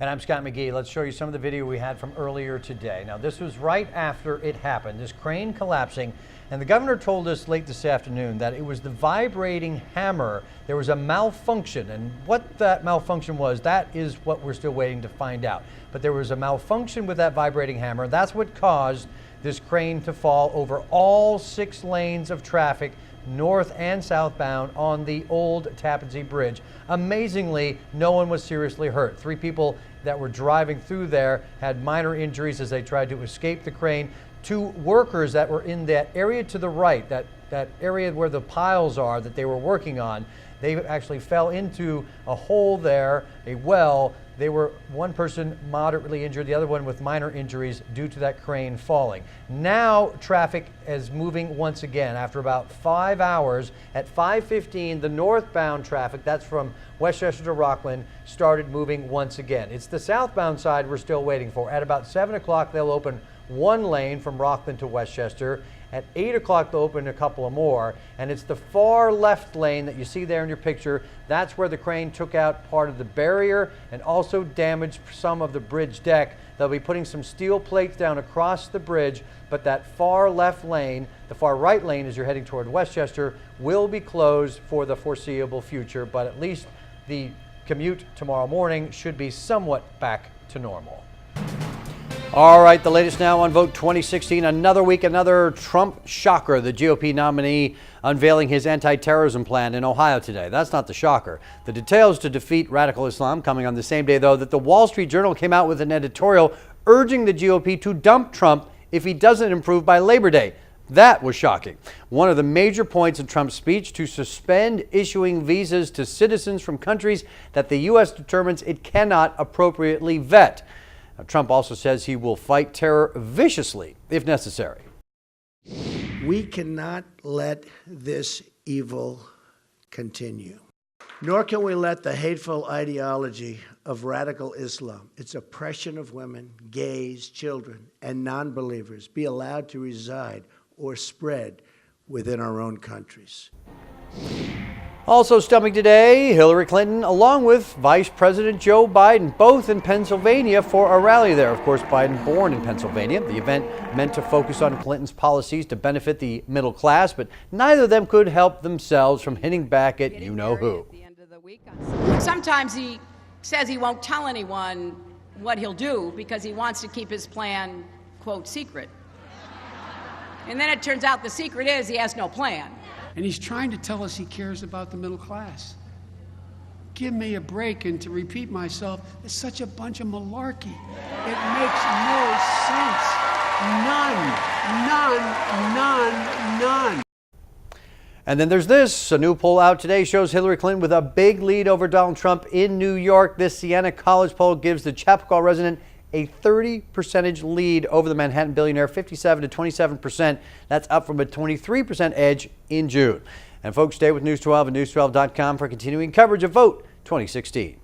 And I'm Scott McGee. Let's show you some of the video we had from earlier today. Now, this was right after it happened, this crane collapsing. And the governor told us late this afternoon that it was the vibrating hammer. There was a malfunction. And what that malfunction was, that is what we're still waiting to find out. But there was a malfunction with that vibrating hammer. That's what caused this crane to fall over all 6 lanes of traffic, north and southbound, on the old Tappan Zee Bridge. Amazingly, no one was seriously hurt. 3 people that were driving through there had minor injuries as they tried to escape the crane. 2 workers that were in that area to the right, that area where the piles are that they were working on, they actually fell into a hole there, a well. They were, one person moderately injured, the other one with minor injuries due to that crane falling. Now traffic is moving once again after about 5 hours. At 5:15, the northbound traffic, that's from Westchester to Rockland, started moving once again. It's the southbound side we're still waiting for. At about 7 o'clock, they'll open 1 lane from Rockland to Westchester. At 8 o'clock, they'll open a couple of more, and it's the far left lane that you see there in your picture. That's where the crane took out part of the barrier and also damaged some of the bridge deck. They'll be putting some steel plates down across the bridge, but that far left lane, the far right lane as you're heading toward Westchester, will be closed for the foreseeable future, but at least the commute tomorrow morning should be somewhat back to normal. All right, the latest now on Vote 2016. Another week, another Trump shocker. The GOP nominee unveiling his anti-terrorism plan in Ohio today. That's not the shocker. The details to defeat radical Islam coming on the same day, though, that the Wall Street Journal came out with an editorial urging the GOP to dump Trump if he doesn't improve by Labor Day. That was shocking. One of the major points of Trump's speech, to suspend issuing visas to citizens from countries that the U.S. determines it cannot appropriately vet. Trump also says he will fight terror viciously if necessary. We cannot let this evil continue, nor can we let the hateful ideology of radical Islam, its oppression of women, gays, children, and non-believers be allowed to reside or spread within our own countries. Also stumping today, Hillary Clinton along with Vice President Joe Biden, both in Pennsylvania for a rally there. Of course, Biden born in Pennsylvania. The event meant to focus on Clinton's policies to benefit the middle class, but neither of them could help themselves from hitting back at you-know-who. Sometimes he says he won't tell anyone what he'll do because he wants to keep his plan, quote, secret. And then it turns out the secret is he has no plan. And he's trying to tell us he cares about the middle class. Give me a break, and to repeat myself, it's such a bunch of malarkey. It makes no sense. None. And then there's this. A new poll out today shows Hillary Clinton with a big lead over Donald Trump in New York. This Siena College poll gives the Chappaqua resident a 30% lead over the Manhattan billionaire, 57 to 27%. That's up from a 23% edge in June. And folks, stay with News 12 and News12.com for continuing coverage of Vote 2016.